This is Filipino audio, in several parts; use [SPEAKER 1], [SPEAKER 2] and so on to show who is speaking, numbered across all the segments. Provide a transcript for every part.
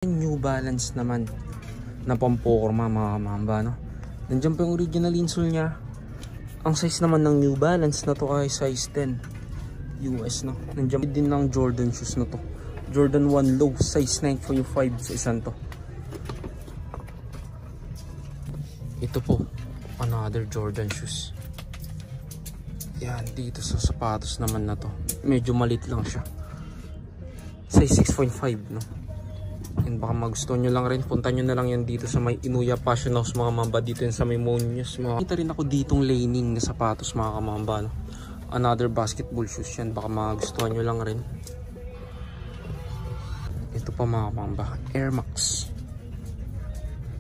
[SPEAKER 1] New Balance naman na pamporma mga kamamba, no? Nandiyan pa yung original insole niya. Ang size naman ng New Balance na to ay size 10 US, no? Nandiyan din ng Jordan shoes na to. Jordan 1 low, size 9.5 sa isang to. Ito po, another Jordan shoes. Yan, dito sa sapatos naman na to. Medyo malit lang siya. Size 6.5, no? And baka magustuhan nyo lang rin, punta nyo na lang yan dito sa may Inuya Fashion House mga mamba, dito yan sa may Monius. Kita rin ako ditong laning na sapatos mga kamamba, no? Another basketball shoes yan, baka magustuhan nyo lang rin. Ito pa mga kamamba, Air Max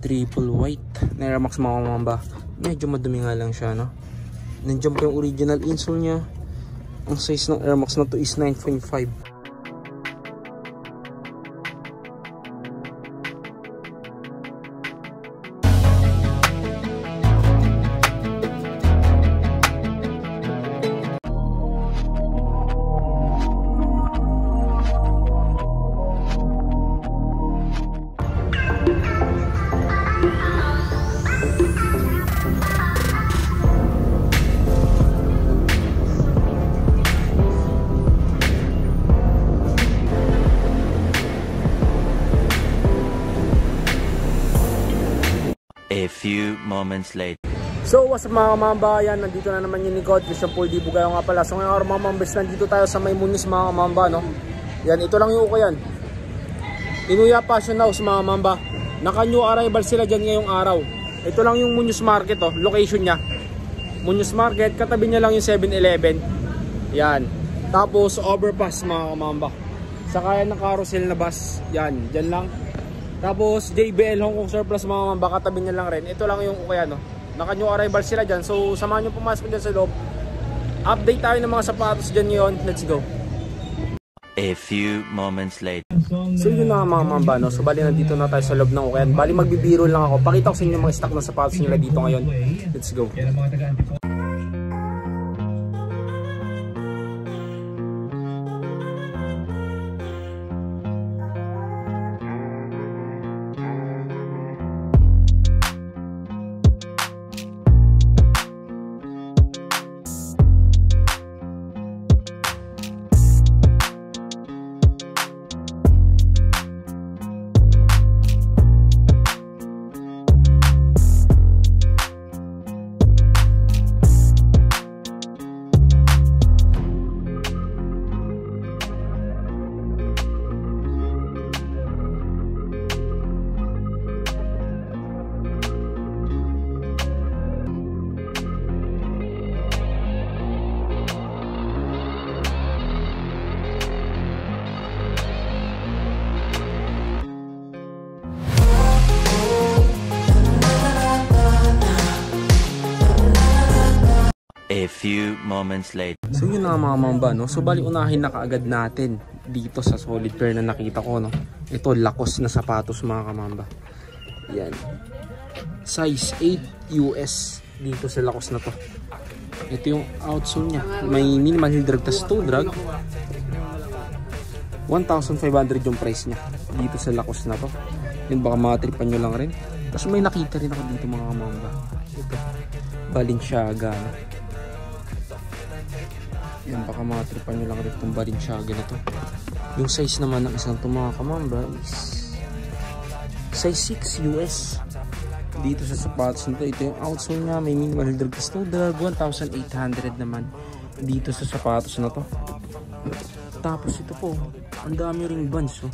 [SPEAKER 1] triple white na Air Max mga kamamba. Medyo madumi nga lang siya, no? Nandiyan pa yung original insole nya. Ang size ng Air Max na to is 9.5.
[SPEAKER 2] A few moments later.
[SPEAKER 1] So what's up mga kamamba, yan, nandito na naman yung likod, Christian Paul Di Bugayo nga pala. So ngayong araw mga mambers, nandito tayo sa may Muñoz mga kamamba, no? Yan, ito lang yung uko yan, Inuya Fashion House mga kamamba. Naka new arrival sila dyan ngayong araw. Ito lang yung Muñoz Market, oh, location nya Muñoz Market, katabi nya lang yung 7-Eleven. Yan, tapos overpass mga kamamba, sakayan ng carousel na bus. Yan, dyan lang. Tapos JBL Hong Kong Surplus mga mamba, katabi niya lang rin. Ito lang yung kaya, no? Naka new arrival sila dyan. So samahan nyo pumasok dyan sa loob. Update tayo ng mga sapatos dyan ngayon. Let's go.
[SPEAKER 2] A few moments later.
[SPEAKER 1] So yun na mga mamba, no? So bali nandito na tayo sa loob ng ukayan. Bali magbibiro lang ako. Pakita ko sa inyo mga stock ng sapatos nila dito ngayon. Let's go.
[SPEAKER 2] A few moments later.
[SPEAKER 1] So yun na mga mamba, no? So bali unahin na kaagad natin dito sa solid pair na nakita ko, no? Ito Lacoste na sapatos mga kamamba. Yan, size 8 US dito sa Lacoste na to. Ito yung outsole nya, may minimal heel drag tas toe drag. 1,500 yung price nya dito sa Lacoste na to. Yun, baka matripan nyo lang rin. Tapos may nakita rin ako dito mga kamamba. Ito Balenciaga, no? Yan, baka matripan nyo lang rin itong Balenciaga na to. Yung size naman ng isang itong mga kamamba is size 6 US dito sa sapatos nito. Ito yung outsole nya, may minimal heel drag tas toe drag. 1,800 naman dito sa sapatos na to. Tapos ito po, ang dami ring bands, oh.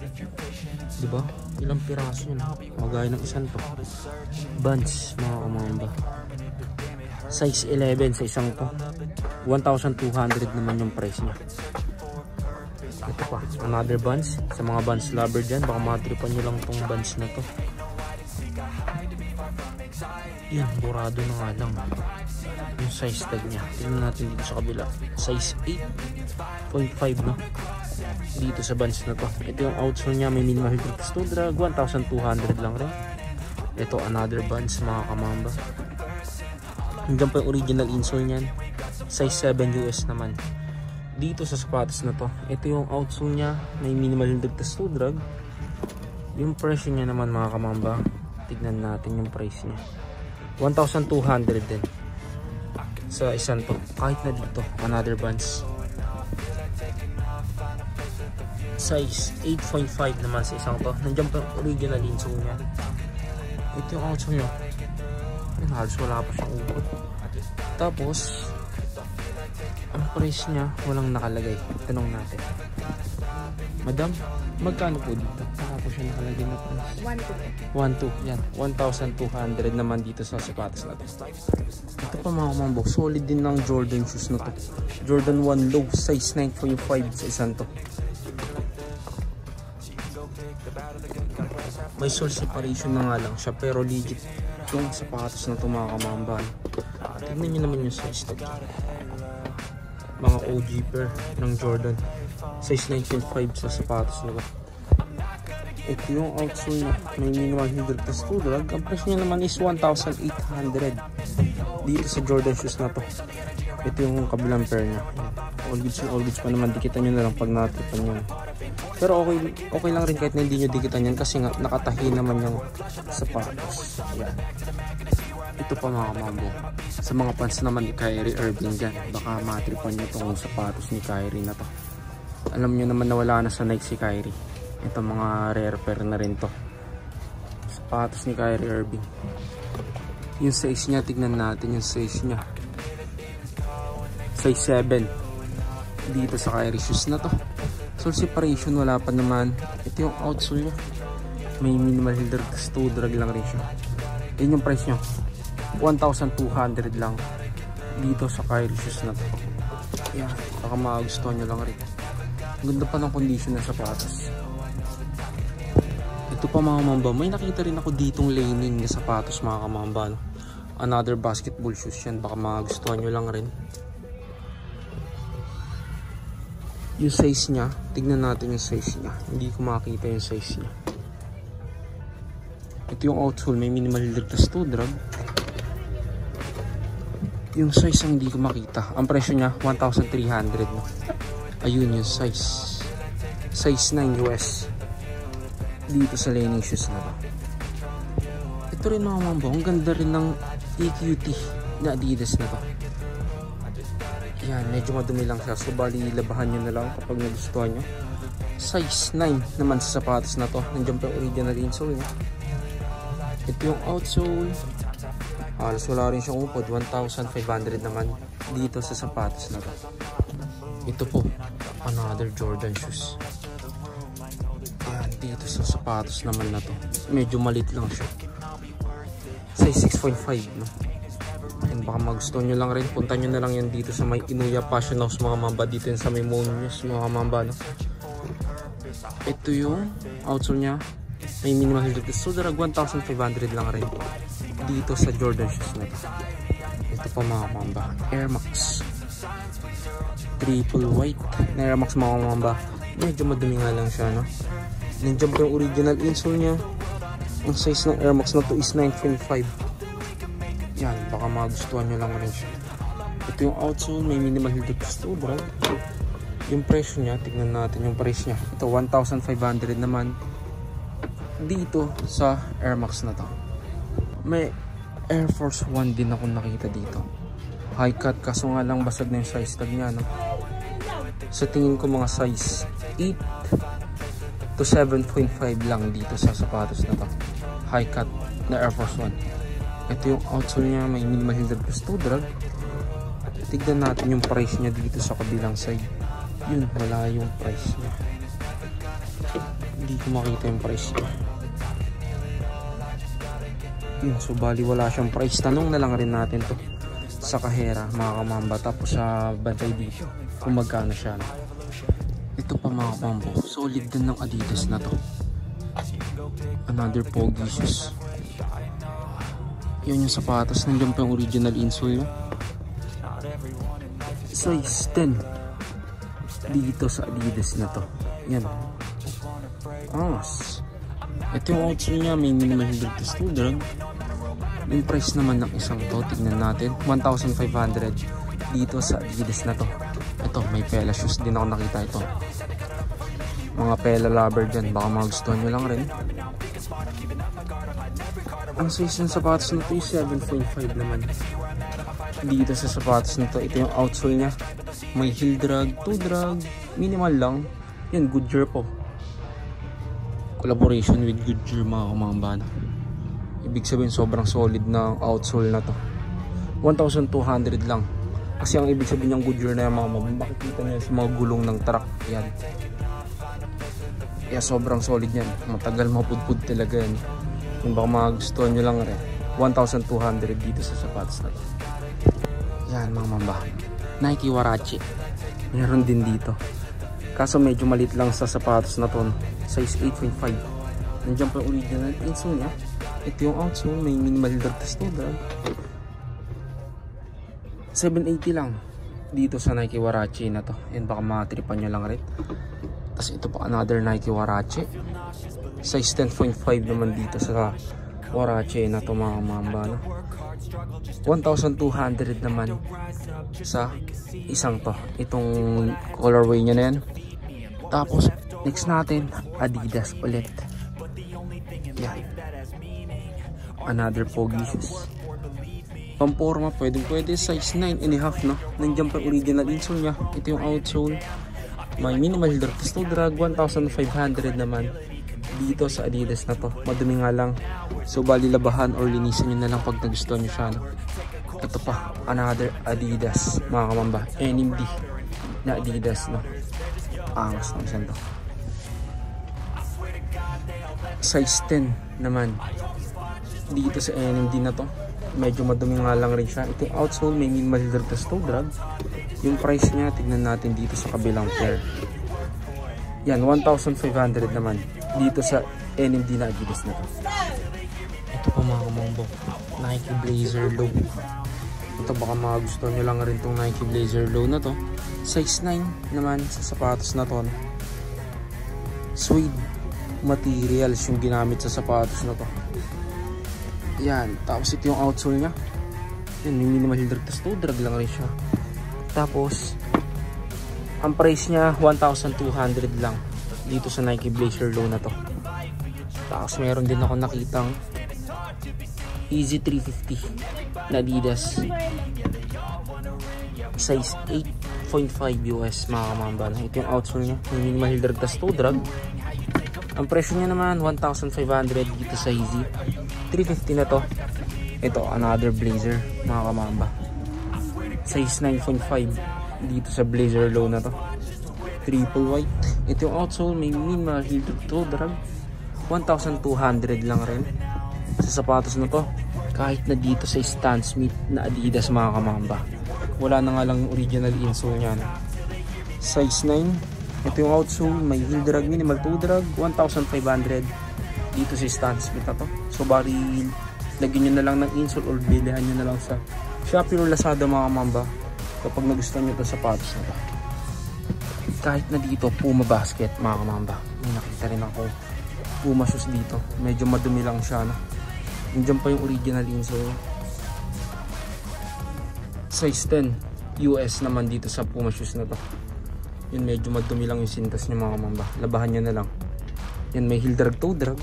[SPEAKER 1] Diba? Ilang piraso yun, magaya ng isang to bands mga kamamba. Size 11 sa isang to. 1,200 naman yung price niya. Ito pa, another bands. Sa mga bands lover dyan, baka matripan nyo lang tong bands na to. Yan, burado na nga lang yung size tag nya. Tingnan natin dito sa kabila. Size 8.5, no? Dito sa bands na to. Ito yung outsole nya, may minimal heel toe drag. 1,200 lang rin. Ito another bands mga kamamba. Hanggang pa yung original insole nyan, size 7 US naman. Dito sa sapatos na to, ito yung outsole nya, may minimal heel tas toe drag. Yung presyo niya naman mga kamamba, tignan natin yung price niya. 1,200 din sa isang to, kahit na dito another bands. Size 8.5 naman sa isang to. Nandiyan pa yung original insole niya. Ito yung outsole niya. Yan, halos wala pa siyang upot. Tapos ang price niya walang nakalagay. Tanong natin, madam, magkano po dito? Saka po siya nakalagay na price. 1,200. Yan, 1,200 naman dito sa sapatos na to. Ito pa mga kamambo, solid din ng Jordan shoes na to. Jordan 1 low, size 9.5 sa isang to. May sole separation na nga lang siya, pero legit yung sapatos na to mga kamamba. Tignan nyo naman yung size to. Mga OG pair ng Jordan, size 9.5 sa sapatos na to. Ito yung outsole na may minimal heel plus toe drag. Ang price niya naman is 1,800 dito sa Jordan shoes na to. Ito yung kabilang pair niya. All goods pa naman, dikitan nyo na lang pag natripan nyo. Pero okay lang rin kahit na hindi nyo dikitan yan, kasi nga nakatahi naman yung sapatos. Ayan. Ito pa mga kamambo, sa mga fans naman ni Kyrie Irving dyan, baka matripan nyo itong sapatos ni Kyrie na to. Alam nyo naman na wala na sa Nike si Kyrie. Ito mga rare pair na rin to, sapatos ni Kyrie Irving. Yung size niya, tignan natin yung size niya. Size 7 dito sa Kyrie shoes na to. Sole separation wala pa naman. Ito yung outsole niya, may minimal heel toe drag lang rin siya. Yun yung price niya, 1,200 lang dito sa Kyrie shoes na to. Yan, baka magustuhan nyo lang rin. Ganda pa ng condition ng sapatos. Ito pa mga kamamba, may nakita rin ako ditong laning na sapatos mga kamamba, no? Another basketball shoes yan, baka magustuhan nyo lang rin. Yung size niya, tignan natin yung size niya. Hindi ko makita yung size niya. Ito yung outsole, may minimal heel plus toe drag. Yung size ang hindi ko makita. Ang presyo niya 1,300 no? Ayun yung size, size 9 US dito sa laning shoes na to. Ito rin mga mambo, ang ganda rin ng EQT na Adidas na to. Yan, medyo madumi lang siya, so bali labahan nyo na lang kapag nagustuhan nyo. Size 9 naman sa sapatos na to. Nandiyan pa yung original insole niya. Ito yung outsole, halos wala rin siyang upod. 1,500 naman dito sa sapatos na to. Ito po, another Jordan shoes. Yan, dito sa sapatos naman na to, medyo malit lang siya, size 6.5 no? And baka magustuhan nyo lang rin, punta nyo na lang yan dito sa may Inuya Fashion House mga mamba, dito yan sa may Monius mga mamba, no? Ito yung outsole nya, may minimal heel plus toe drag, 1,500 lang rin dito sa Jordan shoes na to. Ito pa mga mamba, Air Max triple white na Air Max mga mamba. Medyo madumi nga lang siya, no? Nandiyan pa yung original insole nya. Ang size ng Air Max na to is 9.5. Yan, baka magustuhan nyo lang rin siya. Ito yung outsole, may minimal heel plus toe drag. Yung presyo nya, tignan natin yung price nya. Ito 1,500 naman dito sa Air Max na to. May Air Force 1 din ako nakita dito, high cut, kaso nga lang basag na yung size tag nya, no? Sa tingin ko mga size 8 to 7.5 lang dito sa sapatos na to, high cut na Air Force 1. Ito yung outsole nya, may minimal heel plus toe drag. Tignan natin yung price nya dito sa kabilang side. Yun, wala yung price nya, hindi ko makita yung price nya. Yun, so bali wala siyang price. Tanong na lang rin natin to sa kahera mga kamamba, tapos sa bantay dito kung magkano siya, no? Ito pa mga kamambo, solid din ng Adidas na to, another pogi shoes. Yun yung sapatos, nandiyan pa yung original insole, no? Size 10 dito sa Adidas na to. Yan, ito yung outsole nya, may minimal heel plus toe drag. Yung price naman ng isang to, tignan natin, 1,500 dito sa Adidas na to. Ito, may Pella shoes din ako nakita ito. Mga Pella lover dyan, baka magustuhan nyo lang rin. Ang size ng sapatos na ito is 7.5 naman. Dito sa sapatos na ito, ito yung outsole nya. May heel drag, toe drag, minimal lang. Yan, Goodyear po. Collaboration with Goodyear mga kamambana. Ibig sabihin sobrang solid na outsole na to. 1,200 lang. Kasi ang ibig sabihin ng Goodyear na yung mga makikita nyo sa mga gulong ng truck. Yan. Kaya sobrang solid yan. Matagal mapudpud talaga yan. Kung baka magustuhan nyo lang rin. 1,200 dito sa sapatos na to. Yan mga mamba. Nike Huarache. Meron din dito. Kaso medyo malit lang sa sapatos na to. Size 8.5. Nandiyan pa yung original insole niya. Ito yung outsole. May minimal drag test to drag. 780 lang dito sa Nike Huarache na to. Yan, baka matripan nyo lang rin. Tapos ito pa another Nike Huarache. Size 10.5 naman dito sa Huarache na to mga mamba, no? 1,200 naman sa isang to. Itong colorway nya na yan. Tapos next natin Adidas ulit. Yan. Another Pogi shoes. Pamporma, pwede size 9.5, no? Nandiyan pa original insole nya. Ito yung outsole. May minimal drag test to drag. 1,500 naman dito sa Adidas na to. Madumi nga lang. So bali labahan or linisan nyo na lang pag nagustuhan nyo siya, no? Ito pa, another Adidas mga kamamba. NMD na Adidas, no? Angas ng isang to. Size 10 naman dito sa NMD na to. Medyo madumi nga lang rin siya. Ito yung outsole, may minimal drag test to drag. Yung price niya, tignan natin dito sa kabilang pair. Yan, 1,500 naman dito sa NMD na Adidas na to. Ito pa mga kamambo, Nike Blazer Low. Ito baka magustuhan nyo lang rin tong Nike Blazer Low na to. Size 9 naman sa sapatos na to. Suede materials yung ginamit sa sapatos na to. Yan, tapos ito yung outsole nya. Yan, may minimal drag test to drag lang rin siya. Tapos ang price nya 1,200 lang dito sa Nike Blazer Low na to. Tapos meron din ako nakitang Easy 350 na Adidas size 8.5 US mga kamamba. Ito yung outsole nya, may minimal drag test to drag. Ang presyo nya naman 1,500 dito sa Easy 350 na to. Ito another Blazer mga kamamba, size 9.5 dito sa Blazer Low na to. Triple white. Ito yung outsole, may minimal to drag. 1,200 lang rin sa sapatos na to. Kahit na dito sa Stan Smith na Adidas mga kamamba. Wala na nga lang yung original insole nya, no? Size 9. Ito yung outsole, may heel drag, minimal to drag. 1,500 dito sa Stan Smith na to. So bari lagyan nyo na lang ng insole or bilihan nyo na lang sa Shopee or Lazada mga kamamba kapag nagustuhan nyo ito sa sapatos na to. Kahit na dito Puma basket mga kamamba, may nakita rin ako Puma shoes dito. Medyo madumi lang siya, no? Nandiyan pa yung original insole. Size 10 US naman dito sa Puma shoes na to. Yun, medyo madumi lang yung sintas niya mga kamamba. Labahan nyo na lang. Yan, may heel drag toe drag.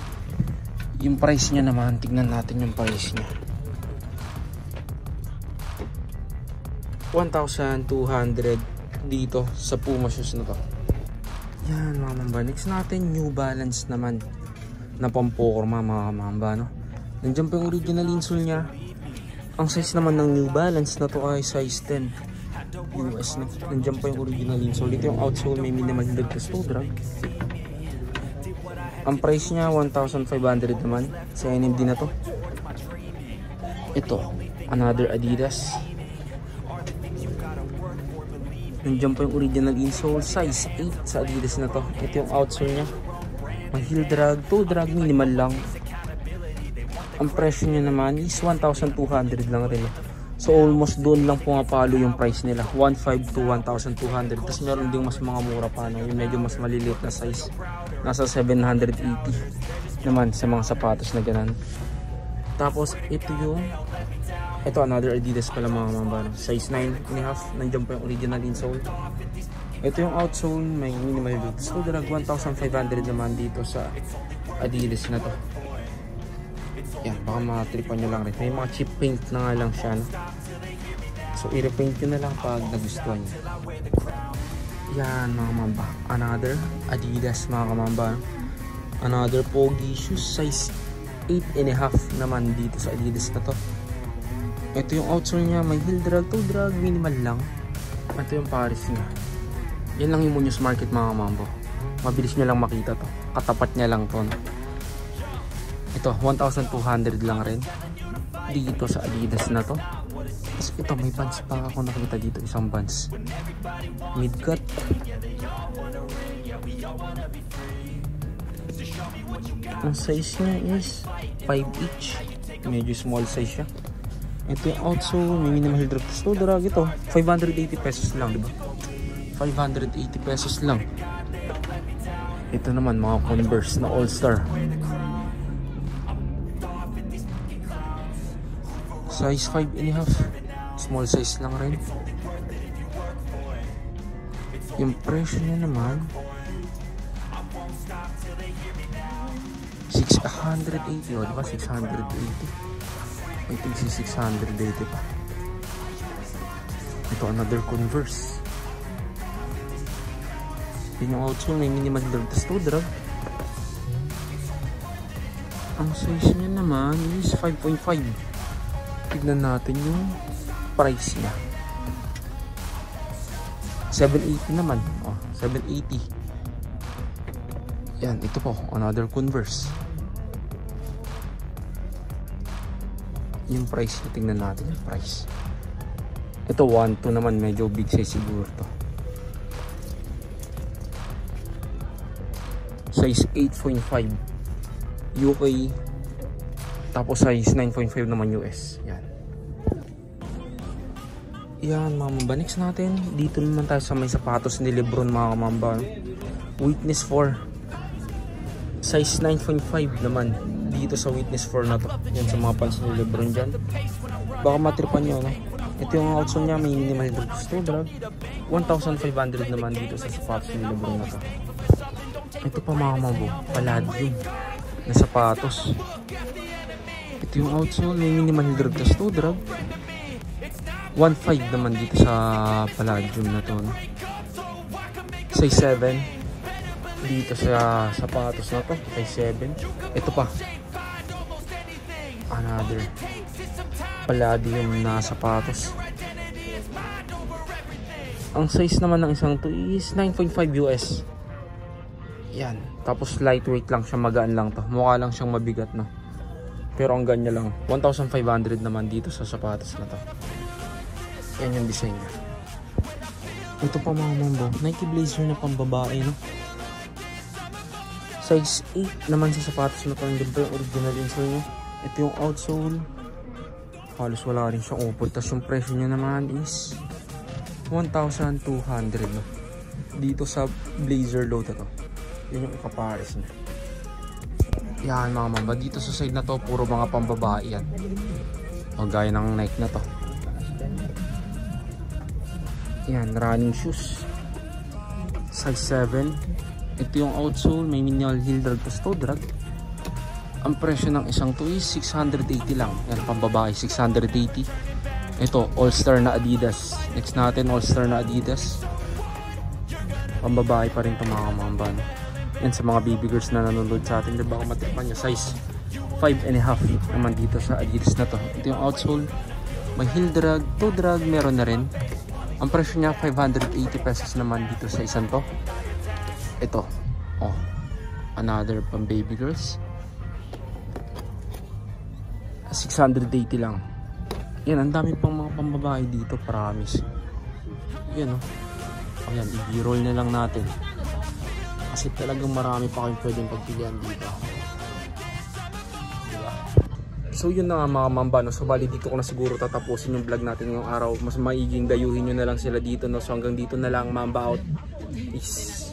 [SPEAKER 1] Yung price niya naman, tignan natin yung price niya. 1,200 dito sa Puma shoes na to. Yan mga mamba. Next natin, New Balance naman na pamporma mga mamba, no? Nandiyan pa yung original insole niya. Ang size naman ng New Balance na to ay size 10 US, no? Nandiyan pa yung original insole. Ito yung outsole, may minimal drag test to drag. Ang price niya 1,500 naman sa NMD na to. Ito, another Adidas. Nandiyan pa yung original insole, size 8 sa Adidas na to. Ito yung outsole niya. May heel drag, toe drag, minimal lang. Ang presyo niya naman is 1,200 lang rin. So almost doon lang pumapalo yung price nila, 1,500 to 1,200. Tapos meron din mas mga mura pa, no? Yung medyo mas maliliit na size, nasa 780 naman sa mga sapatos na ganun. Tapos ito another Adidas pala mga mamba, no? Size 9.5. Nandiyan pa yung original insole. Ito yung outsole, may minimal dito. So drag 1,500 naman dito sa Adidas na to. Yan, baka matripan nyo lang rin. May mga cheap paint na nga lang siya, no? So i-repaint nyo na lang pag nagustuhan nyo. Yan mga kamamba, another Adidas mga kamamba, another pogi shoes, size 8.5 naman dito sa Adidas na to. Ito yung outsole nya, may heel drag, toe drag, minimal lang. Ito yung Paris nya. Yan lang yung Muñoz Market mga kamambo. Mabilis nyo lang makita to, katapat nya lang to, no? Ito 1,200 lang rin dito sa Adidas na to. Tapos ito, may bands pa ako nakita dito, isang bands mid-cut. Ang size nya is 5 each, medyo small size siya. Ito yung outsole, may minimal heel drag. So drag ito 580 pesos lang, diba? 580 pesos lang. Ito naman mga Converse na All-Star, size 5.5, small size lang rin. Yung presyo niya naman 680, o diba 680. I think si 680 pa. Ito another Converse. Yun yung outsole, may minimal drag, tas toe drag. Ang size niya naman is 5.5. Tignan natin yung price niya. 780 naman. Oh, 780. Yan, ito po, another Converse. Yung price, tingnan natin yung price. Ito 1.2 naman, medyo big size siguro to. Size 8.5 UK, tapos size 9.5 naman US. Yan. Yan mga mamba, next natin dito naman tayo sa may sapatos ni Lebron mga mamba. Witness 4, size 9.5 naman dito sa Witness 4 na to. Yan sa mga pants ni Lebron dyan, baka matripan nyo, no? Ito yung outsole nya, may minimal drag, 1,500 naman dito sa sapatos ni Lebron na to. Ito pa mga mambo, Palladium na sapatos. Ito yung outsole, may minimal drag, tas toe drag. 1.5 naman dito sa Palladium na to, no? Size 7 dito sa sapatos na to, size 7. Ito pa, another Palladium na sapatos. Ang size naman ng isang to is 9.5 US. Yan, tapos lightweight lang siya, magaan lang to. Mukha lang siyang mabigat, no? Pero ang ganyan lang, 1,500 naman dito sa sapatos na to. Yan yung design niya. Ito pa mga mambo, Nike Blazer na pambabae, no? Size 8 naman sa sapatos na to. Hindi ba yung original insole niya? Ito yung outsole, halos wala rin siyang upod. Tapos yung presyo niya naman is 1,200, no? Dito sa Blazer low to. Yun yung ikapares niya. Yan mga mamba, dito sa side na to puro mga pambabae yan. O gaya ng Nike na to. Yan, running shoes, size 7. Ito yung outsole, may minimal heel drag plus toe drag. Ang presyo ng isang to is 680 lang. Yan, pambabae 680. Ito All-Star na Adidas. Next natin All-Star na Adidas, pambabae pa rin ito mga mamba, no? Yan sa mga baby girls na nanonood sa atin, diba, kung matikman nyo, size 5.5 naman dito sa Adidas na to. Ito yung outsole, may heel drag, toe drag, meron na rin. Ang presyo niya 580 pesos naman dito sa isang to. Ito, oh, another pang baby girls, 680 lang. Yan, ang dami pang mga pambabae dito, promise. Yan, oh. Ayan, i-roll na lang natin kasi talagang marami pa kayong pwedeng pagpilian dito, diba? So yun na nga mga mamba, no? So bali dito ko na siguro tatapusin yung vlog natin ngayong araw. Mas maiging dayuhin nyo na lang sila dito, no? So hanggang dito na lang, mamba out. Peace.